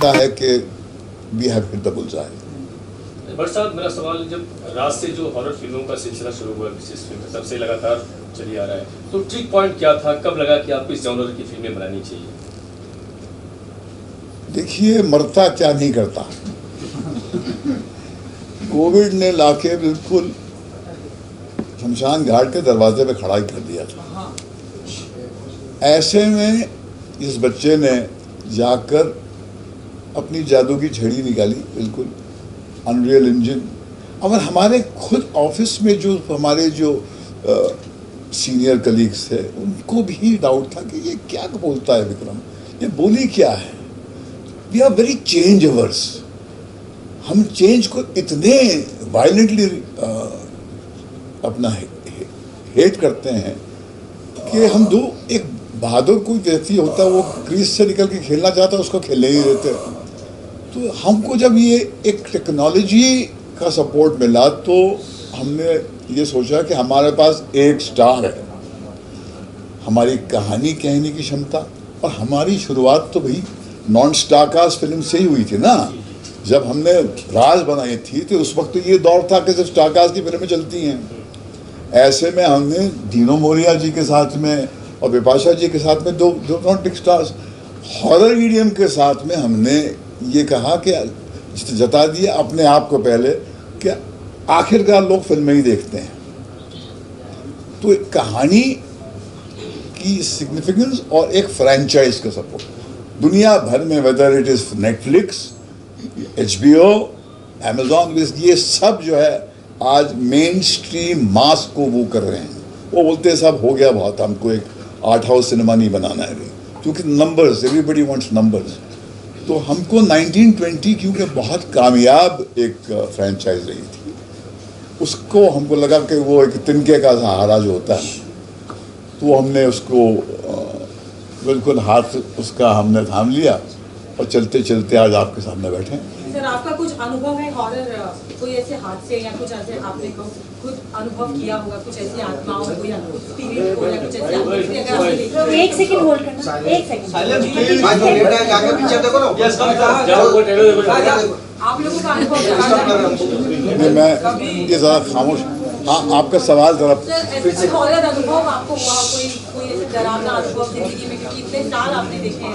लगता है कि we have hit the bullseye. Bhatt साहब, मेरा सवाल, जब राज से जो हॉरर फिल्मों का सिलसिला शुरू हुआ विशेष फिल्म तब से लगातार चली आ रहा है, तो ट्रिक पॉइंट क्या था, कब लगा कि आपको इस जॉनर की फिल्में बनानी चाहिए? देखिए, मरता क्या नहीं करता। कोविड ने लाके बिल्कुल शमशान घाट के दरवाजे पे खड़ा ही कर दिया था। ऐसे में इस बच्चे ने जाकर अपनी जादू की छड़ी निकाली, बिल्कुल अनरियल इंजन। और हमारे खुद ऑफिस में जो हमारे जो सीनियर कलीग्स थे, उनको भी डाउट था कि ये क्या बोलता है विक्रम, ये बोली क्या है। We are very change ours. हम चेंज को इतने वायलेंटली अपना हेट करते हैं कि हम दो, एक बहादुर कोई व्यक्ति होता है, वो क्रीज से निकल के खेलना चाहता है, उसको खेलने नहीं देते। तो हमको जब ये एक टेक्नोलॉजी का सपोर्ट मिला तो हमने ये सोचा कि हमारे पास एक स्टार है, हमारी कहानी कहने की क्षमता। और हमारी शुरुआत तो भाई नॉन स्टारकास्ट फिल्म से ही हुई थी ना। जब हमने राज बनाई थी तो उस वक्त तो ये दौर था कि सिर्फ स्टारकास्ट की फिल्में चलती हैं। ऐसे में हमने दीनो मोरिया जी के साथ में और बिपाशा जी के साथ में दो not big stars, horror medium के साथ में हमने ये कहा कि जता दिया अपने आप को पहले कि आखिरकार लोग फिल्में ही देखते हैं। तो एक कहानी की सिग्निफिकेंस और एक फ्रेंचाइज का सपोर्ट दुनिया भर में, whether it is Netflix, HBO, Amazon, ये सब जो है आज मेन स्ट्रीम मास को वो कर रहे हैं। वो बोलते हैं सब हो गया बहुत, हमको एक आर्ट हाउस सिनेमा नहीं बनाना है, क्योंकि नंबर्स, एवरीबडी वांट्स नंबर्स। तो हमको 1920 क्योंकि बहुत कामयाब एक फ्रेंचाइज रही थी, उसको हमको लगा कि वो एक तिनके का सहारा जो होता है, तो हमने उसको बिल्कुल हाथ उसका हमने थाम लिया और चलते चलते आज आपके सामने बैठे हैं। सर, आपका कुछ अनुभव है हॉरर, कोई ऐसे हादसे या कुछ ऐसे आपने खुद अनुभव किया होगा, कुछ ऐसी आत्माओं को या स्पिरिट को या कुछ ऐसे? एक सेकंड होल्ड करना, एक सेकंड। आप लोगों का अनुभव? मैं ये ज़रा खामोश। हाँ, आपका सवाल ज़रा फिर से। हॉरर अनुभव आपको हुआ, कोई ऐसे डरावना अनुभव जिंदगी में, क्योंकि इतने साल आपने देखे हैं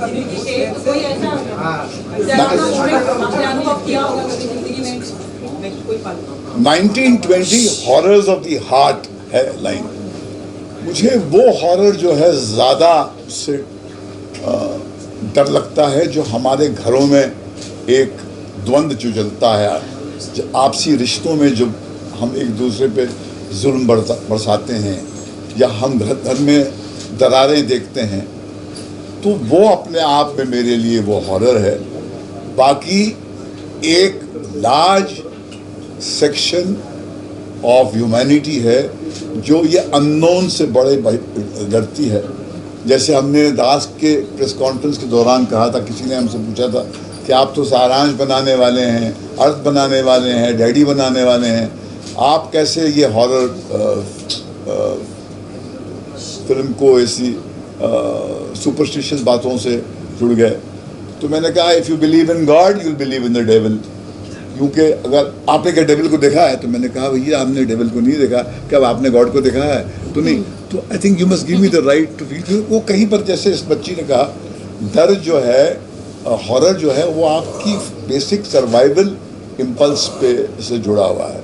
जिंदगी से, तो कोई ऐसा डरावना मोमेंट आपने अनुभव किया होगा जिंदगी में? 1920 हॉरर्स ऑफ द हार्ट है लाइन। मुझे वो हॉरर जो है ज़्यादा से डर लगता है जो हमारे घरों में एक द्वंद्व जो चलता है, आपसी रिश्तों में जो हम एक दूसरे पे जुल्म बरसाते हैं या हम घर में दरारें देखते हैं, तो वो अपने आप में मेरे लिए वो हॉरर है। बाकी एक लार्ज सेक्शन ऑफ ह्यूमैनिटी है जो ये अननोन से बड़े डरती है। जैसे हमने दास के प्रेस कॉन्फ्रेंस के दौरान कहा था, किसी ने हमसे पूछा था कि आप तो सारांश बनाने वाले हैं, अर्थ बनाने वाले हैं, डैडी बनाने वाले हैं, आप कैसे ये हॉरर फिल्म को ऐसी सुपरस्टिशियस बातों से जुड़ गए? तो मैंने कहा if you believe in God you believe in the devil. क्योंकि अगर आपने क्या डेविल को देखा है, तो मैंने कहा भैया हमने डेविल को नहीं देखा, क्या आपने गॉड को देखा है? तो नहीं। तो I think you must give me the right to feel. वो कहीं पर, जैसे इस बच्ची ने कहा, डर जो है, हॉरर जो है, वो आपकी बेसिक सर्वाइवल इम्पल्स पे से जुड़ा हुआ है।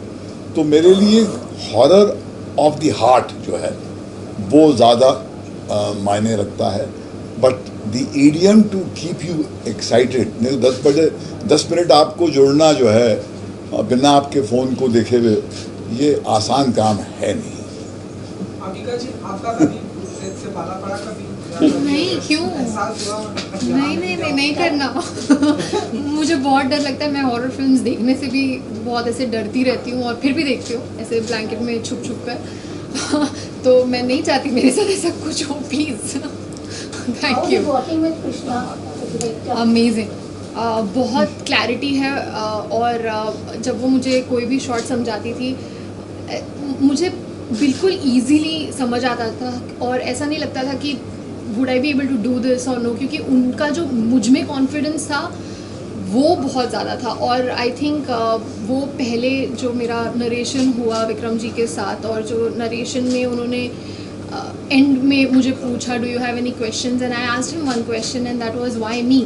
तो मेरे लिए हॉरर ऑफ द हार्ट जो है वो ज़्यादा मायने रखता है। But the idiom to keep you excited, नहीं तो 10 मिनट आपको जोड़ना जो है बिना आपके फ़ोन को देखे हुए, ये आसान काम है नहीं। जी, आपका कभी से पाला पड़ा कभी? नहीं, क्यों? नहीं करना। मुझे बहुत डर लगता है। मैं हॉरर फिल्म्स देखने से भी बहुत ऐसे डरती रहती हूँ और फिर भी देखती हूँ ऐसे ब्लैंकेट में छुप कर। तो मैं नहीं चाहती मेरे साथ ऐसा कुछ हो, प्लीज़। Thank you. अमेजिंग, बहुत क्लैरिटी है। और जब वो मुझे कोई भी शॉट समझाती थी, मुझे बिल्कुल इजीली समझ आता था और ऐसा नहीं लगता था कि would I be able to do this और नो, क्योंकि उनका जो मुझ में कॉन्फिडेंस था वो बहुत ज़्यादा था। और आई थिंक वो पहले जो मेरा नरेशन हुआ विक्रम जी के साथ, और जो नरेशन में उन्होंने एंड में मुझे पूछा do you have any questions, and I asked him one question and that was why me,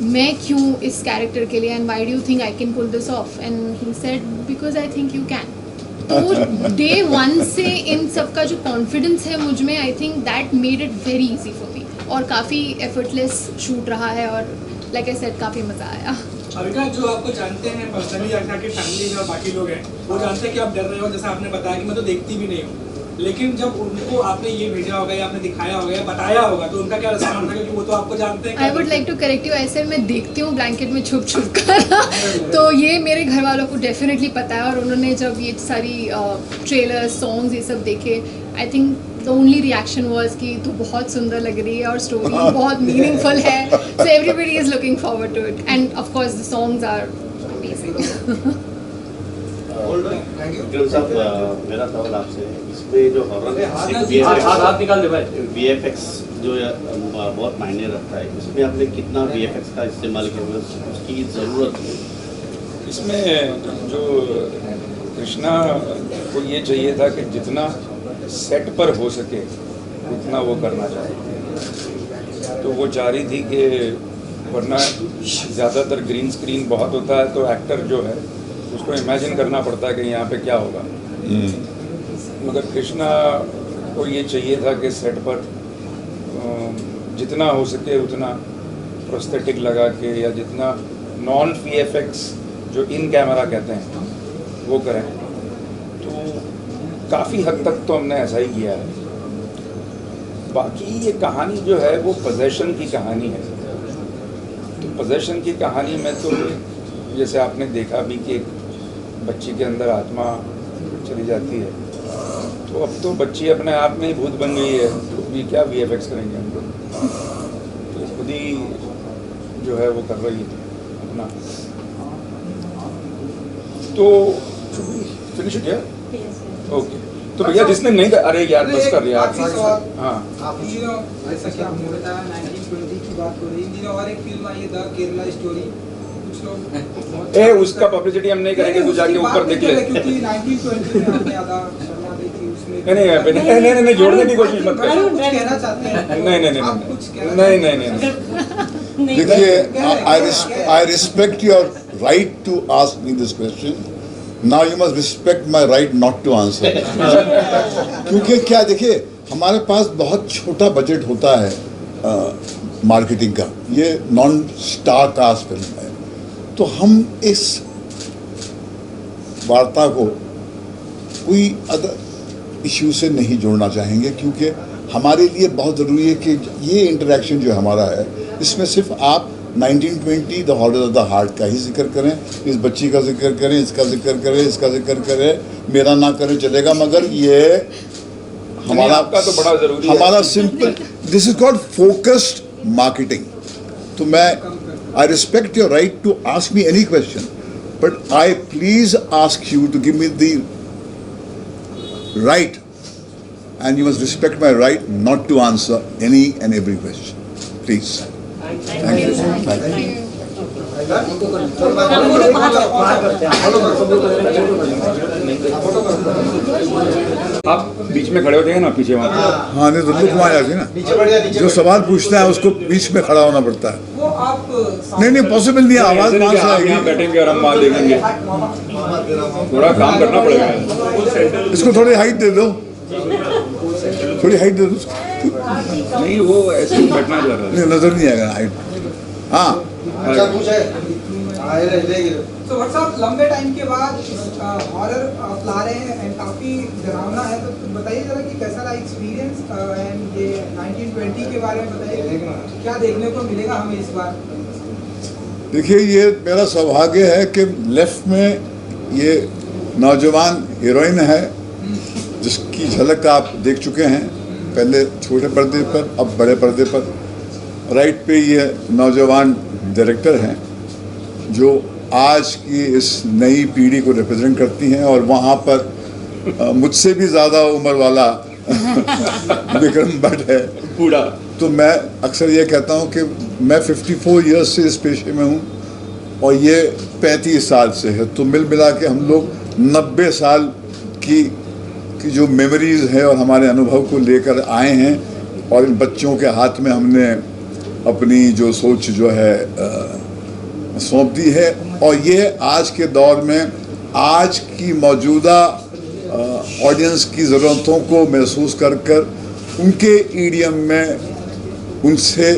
मैं क्यों इस कैरेक्टर के लिए, and why do you think I can pull this off, and he said because I think you can. तो day one से इन सब का जो कॉन्फिडेंस है मुझ में, I think that made it very easy for me, और काफ़ी एफर्टलेस शूट रहा है, और लाइक आई सेड काफ़ी मज़ा आया। अविका, जो आपको जानते हैं पर्सनली, आपकी फैमिली में और बाकी लोग हैं, वो जानते हैं कि आप डर रहे हो, जैसा आपने बताया कि मैं तो देखती भी नहीं हूँ, लेकिन जब उनको आपने ये भेजा होगा या आपने दिखाया होगा या बताया होगा, तो उनका क्या रिस्पॉन्स था, क्योंकि वो तो आपको जानते हैं। I would like to correct you, ऐसे मैं देखती हूँ ब्लैंकेट में छुप छुप कर तो ये मेरे घर वालों को डेफिनेटली पता है, और उन्होंने जब ये सारी ट्रेलर सॉन्ग्स ये सब देखे, I think the only reaction was कि तू बहुत सुंदर लग रही है और स्टोरी बहुत मीनिंगफुल है, so everybody is looking forward to it, and of course the songs are amazing. Vikram साहब, मेरा सवाल आपसे है, इसमें जो हॉरर हाथ निकाल दे भाई। VFX जो बहुत मायने रखता है, इसमें आपने कितना VFX का इस्तेमाल किया हुआ, उसकी ज़रूरत है? इसमें जो कृष्णा को ये चाहिए था कि जितना सेट पर हो सके उतना वो करना चाहिए, तो वो चाह रही थी कि, वरना ज़्यादातर ग्रीन स्क्रीन बहुत होता है तो एक्टर जो है उसको इमेजिन करना पड़ता है कि यहाँ पे क्या होगा, मगर कृष्णा को ये चाहिए था कि सेट पर जितना हो सके उतना प्रोस्थेटिक लगा के, या जितना नॉन VFX जो इन कैमरा कहते हैं वो करें, तो काफ़ी हद तक तो हमने ऐसा ही किया है। बाकी ये कहानी जो है वो पोजेशन की कहानी है, तो पोजेशन की कहानी में तो जैसे आपने देखा भी कि एक बच्ची के अंदर आत्मा चली जाती है, तो अब तो बच्ची अपने आप में ही भूत बन गई है, तो भी क्या VFX करेंगे हम लोग, तो खुद ही जो है वो कर रही है अपना। तो फिनिश किया ओके, तो भैया जिसने नहीं कर, अरे यार बस कर यार। हाँ, जैसा कि आपने बताया 1920 की बात हो रही है, इन दिनों और एक फिल्म आई है द केरला स्टोरी, कुछ लोग ए उसका पब्लिसिटी हम नहीं करेंगे, तो जाके ऊपर देख ले, क्योंकि 1920 में आपने आधा शर्मा दी थी, उसमें नहीं जोड़ने की कोशिश मत करो, कुछ कहना चाहते हैं? आप कुछ कहना नहीं। देखिए, I respect your right to ask me this question. Now you must respect my right not to answer. क्योंकि क्या देखिए, हमारे पास बहुत छोटा बजट होता है मार्केटिंग का, ये नॉन स्टार कास्ट फिल्म है, तो हम इस वार्ता को कोई अदर इश्यू से नहीं जोड़ना चाहेंगे, क्योंकि हमारे लिए बहुत ज़रूरी है कि ये इंटरेक्शन जो हमारा है, इसमें सिर्फ आप 1920 the hoarder of the heart का ही जिक्र करें, इस बच्ची का जिक्र करें, इसका जिक्र करें, इसका जिक्र करें, मेरा ना करें चलेगा, मगर ये हमारा आपका तो बड़ा ज़रूरी है, हमारा simple, this is called focused marketing. तो मैं I respect your right to ask me any question, but I please ask you to give me the right, and you must respect my right not to answer any and every question, please. Thank you. Thank you. आप बीच में खड़े हो जाएंगे ना, पीछे वहाँ। हाँ, नहीं तो लुक वहाँ जाके ना, जो सवाल पूछता है उसको बीच में खड़ा होना पड़ता है। वो आप नहीं पॉसिबल नहीं है, आवाज वहाँ से आप आएगी। यहाँ बैठेंगे और हम वहाँ देखेंगे, थोड़ा काम करना पड़ेगा। इसको थोड़ी हाइट दे दो, थोड़ी हाइट दे दो उसको। नहीं, वो ऐसे ही बैठना चाह रहा है। नहीं, नजर नहीं आएगा हाइट। हाँ, तो व्हाट्स आप लंबे टाइम के बाद हॉरर ला रहे हैं एंड काफी डरावना है, तो बताइए जरा कि कैसा रहा एक्सपीरियंस, एंड ये 1920 के बारे में बताइए, क्या देखने को मिलेगा हमें इस बार? देखिए, ये मेरा सौभाग्य है कि लेफ्ट में ये नौजवान हीरोइन है जिसकी झलक आप देख चुके हैं, पहले छोटे पर्दे पर, अब बड़े पर्दे पर। राइट पे ये नौजवान डायरेक्टर हैं जो आज की इस नई पीढ़ी को रिप्रेजेंट करती हैं, और वहाँ पर मुझसे भी ज़्यादा उम्र वाला विक्रम भट्ट है पूरा तो मैं अक्सर ये कहता हूँ कि मैं 54 इयर्स से इस पेशे में हूँ और ये 35 साल से है, तो मिल मिला के हम लोग 90 साल की जो मेमोरीज है और हमारे अनुभव को लेकर आए हैं और इन बच्चों के हाथ में हमने अपनी जो सोच जो है सौंप दी है। और ये आज के दौर में आज की मौजूदा ऑडियंस की ज़रूरतों को महसूस कर कर उनके ईडियम में उनसे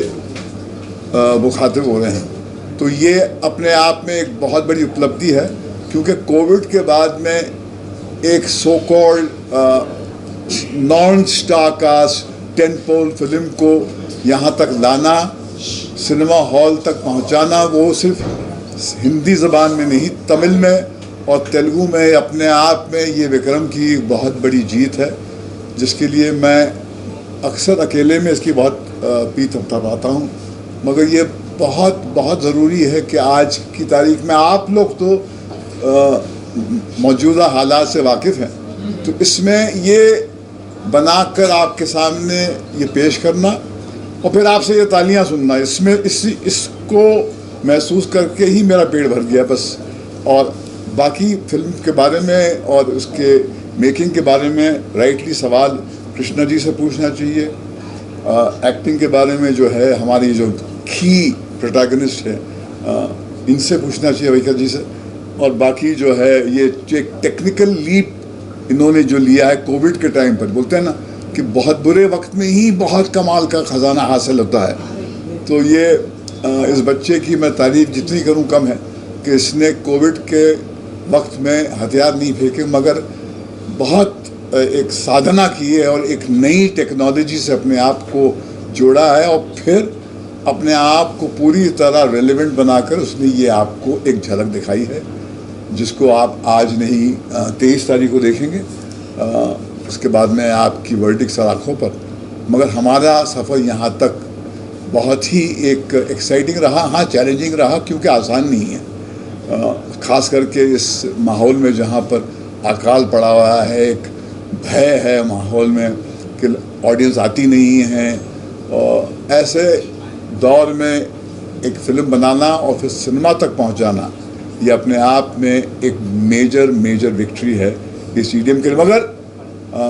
मुखातिब हो रहे हैं। तो ये अपने आप में एक बहुत बड़ी उपलब्धि है, क्योंकि कोविड के बाद में एक so called non star cast tentpole film को यहाँ तक लाना, सिनेमा हॉल तक पहुँचाना, वो सिर्फ हिंदी ज़बान में नहीं, तमिल में और तेलुगु में अपने आप में ये विक्रम की बहुत बड़ी जीत है, जिसके लिए मैं अक्सर अकेले में इसकी बहुत पीठ थपथपाता हूँ। मगर ये बहुत बहुत ज़रूरी है कि आज की तारीख में आप लोग तो मौजूदा हालात से वाकिफ़ हैं, तो इसमें ये बनाकर आपके सामने ये पेश करना और फिर आपसे ये तालियां सुनना, इसमें इसको महसूस करके ही मेरा पेट भर गया बस। और बाकी फिल्म के बारे में और उसके मेकिंग के बारे में राइटली सवाल कृष्णा जी से पूछना चाहिए। एक्टिंग के बारे में जो है हमारी जो की प्रोटैगनिस्ट है इनसे पूछना चाहिए वैका जी से। और बाकी जो है ये एक टेक्निकल लीप इन्होंने जो लिया है कोविड के टाइम पर, बोलते हैं ना कि बहुत बुरे वक्त में ही बहुत कमाल का ख़जाना हासिल होता है, तो ये इस बच्चे की मैं तारीफ जितनी करूं कम है कि इसने कोविड के वक्त में हथियार नहीं फेंके, मगर बहुत एक साधना की है और एक नई टेक्नोलॉजी से अपने आप को जोड़ा है और फिर अपने आप को पूरी तरह रेलेवेंट बनाकर उसने ये आपको एक झलक दिखाई है, जिसको आप आज नहीं 23 तारीख को देखेंगे। उसके बाद में आपकी वर्डिक्ट सर आँखों पर, मगर हमारा सफ़र यहाँ तक बहुत ही एक एक्साइटिंग रहा, हाँ चैलेंजिंग रहा, क्योंकि आसान नहीं है, ख़ास करके इस माहौल में जहाँ पर अकाल पड़ा हुआ है, एक भय है माहौल में कि ऑडियंस आती नहीं है, और ऐसे दौर में एक फ़िल्म बनाना और फिर सिनेमा तक पहुँचाना, ये अपने आप में एक मेजर विक्ट्री है इस ईडियम के लिए। मगर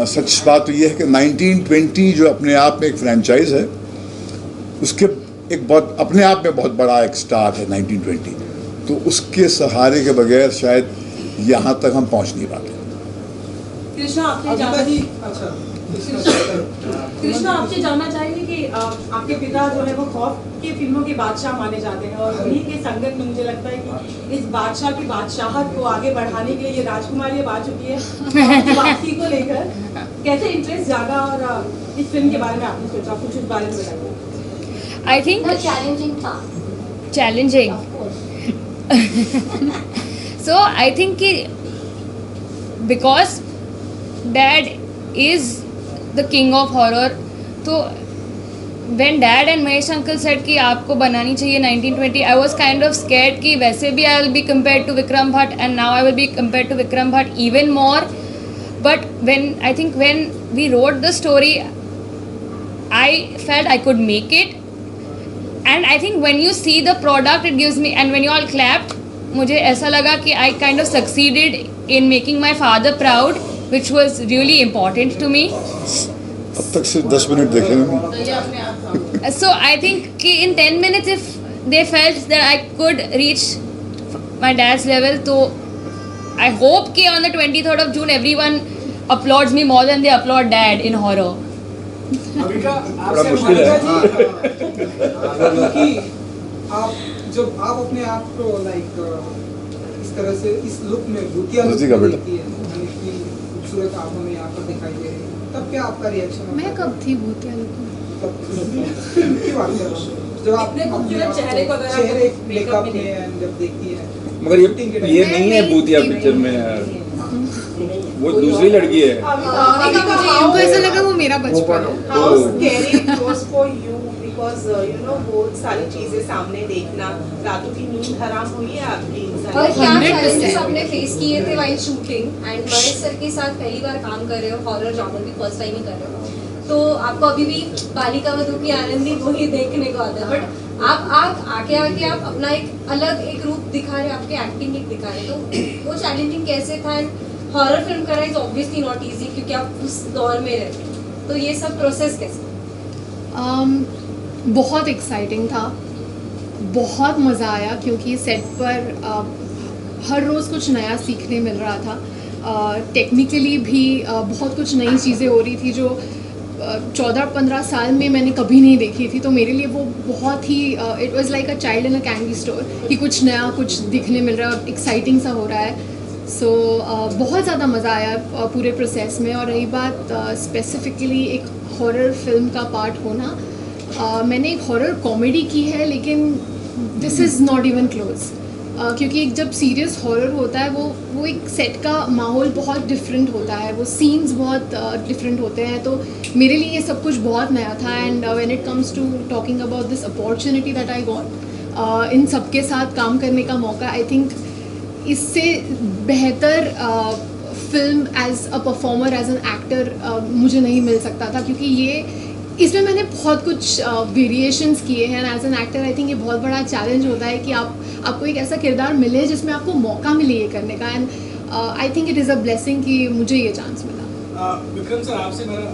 सच बात तो ये है कि 1920 जो अपने आप में एक फ्रेंचाइज है, उसके एक बहुत अपने आप में बहुत बड़ा एक स्टार है 1920, तो उसके सहारे के बगैर शायद यहाँ तक हम पहुँच नहीं पाते। कृष्णा आपसे जानना चाहेंगे कि आपके पिता जो है वो खौफ के फिल्मों के बादशाह माने जाते हैं, और उन्हीं के संगत में मुझे लगता है कि इस बादशाह की बादशाहत को आगे बढ़ाने के लिए ये राजकुमारी अब आ चुकी है, वापसी को लेकर कैसे इंटरेस्ट जागा और इस फिल्म के बारे में आपने सोचा, कुछ उस बारे में बताइए। I think challenging so I think कि because dad is the king of horror, तो when dad and Mahesh uncle said कि आपको बनानी चाहिए 1920, I was kind of scared कि वैसे भी I will be compared to Vikram Bhatt and now I will be compared to Vikram Bhatt even more, but when we wrote the story I felt I could make it, and I think when you see the product it gives me, and when you all clapped, मुझे ऐसा लगा कि I kind of succeeded in making my father proud, which was really important to me. अब तक सिर्फ 10 minute देखे हैं। So I think कि in 10 minutes if they felt that I could reach my dad's level, तो I hope कि on the 23rd of June everyone applauds me more than they applaud dad in horror. बड़ा मुश्किल है क्योंकि आप जब आप अपने आप को लाइक इस तरह से इस लुक में भूतिया देखती है, इतनी खूबसूरत आंखों में यहाँ पर दिखाई दे रही है, तब क्या आपका रिएक्शन? मैं कब थी भूतिया लुक में? की बात कर रहा हूँ जब आप अपने खूबसूरत चेहरे को अगर चेहरे मेकअप में जब देखती है। मगर ये नहीं है भूतिया पिक्चर में यार, वो दूसरी लड़की है। उनको ऐसा लगा वो मेरा बचपन है। बिकॉज यू नो वो सारी चीजें सामने देखना, रातों की नींद हराम हुई है आपकी इन और सारी क्या 100% चैलेंजेस आपने फेस किए थे while shooting and Mahesh sir के साथ पहली बार काम कर रहे हो, हॉरर जॉनर भी फर्स्ट टाइम ही कर रहे हो, तो आपको अभी भी बालिका वधू की आनंदी वही देखने को आता है, बट आप आके आप अपना एक अलग एक रूप दिखा रहे, आपके एक्टिंग एक दिखा रहे, तो वो चैलेंजिंग कैसे था? एंड हॉरर फिल्म करना इज ऑब्वियसली नॉट इजी क्योंकि आप उस दौर में रहते हो, तो ये सब प्रोसेस कैसे? बहुत एक्साइटिंग था, बहुत मज़ा आया क्योंकि सेट पर हर रोज़ कुछ नया सीखने मिल रहा था। टेक्निकली भी बहुत कुछ नई चीज़ें हो रही थी जो 14-15 साल में मैंने कभी नहीं देखी थी, तो मेरे लिए वो बहुत ही it was like a child in a candy store कि कुछ नया कुछ दिखने मिल रहा है और एक्साइटिंग सा हो रहा है। सो बहुत ज़्यादा मज़ा आया पूरे प्रोसेस में। और रही बात स्पेसिफिकली एक हॉरर फिल्म का पार्ट होना, मैंने एक हॉरर कॉमेडी की है लेकिन this is not even close, क्योंकि एक जब सीरियस हॉरर होता है वो एक सेट का माहौल बहुत डिफरेंट होता है, वो सीन्स बहुत डिफरेंट होते हैं, तो मेरे लिए ये सब कुछ बहुत नया था। And when it comes to talking about this opportunity that I got, इन सब के साथ काम करने का मौका, आई थिंक इससे बेहतर film as a performer, as an actor मुझे नहीं मिल सकता था, क्योंकि ये इसमें मैंने बहुत कुछ वेरिएशंस किए हैं। As an actor I think ये बहुत बड़ा चैलेंज होता है कि आपको एक ऐसा किरदार मिले जिसमें आपको मौका मिले ये करने का, and I think it is a blessing कि मुझे ये चांस मिला। विक्रम सर, आपसे मेरा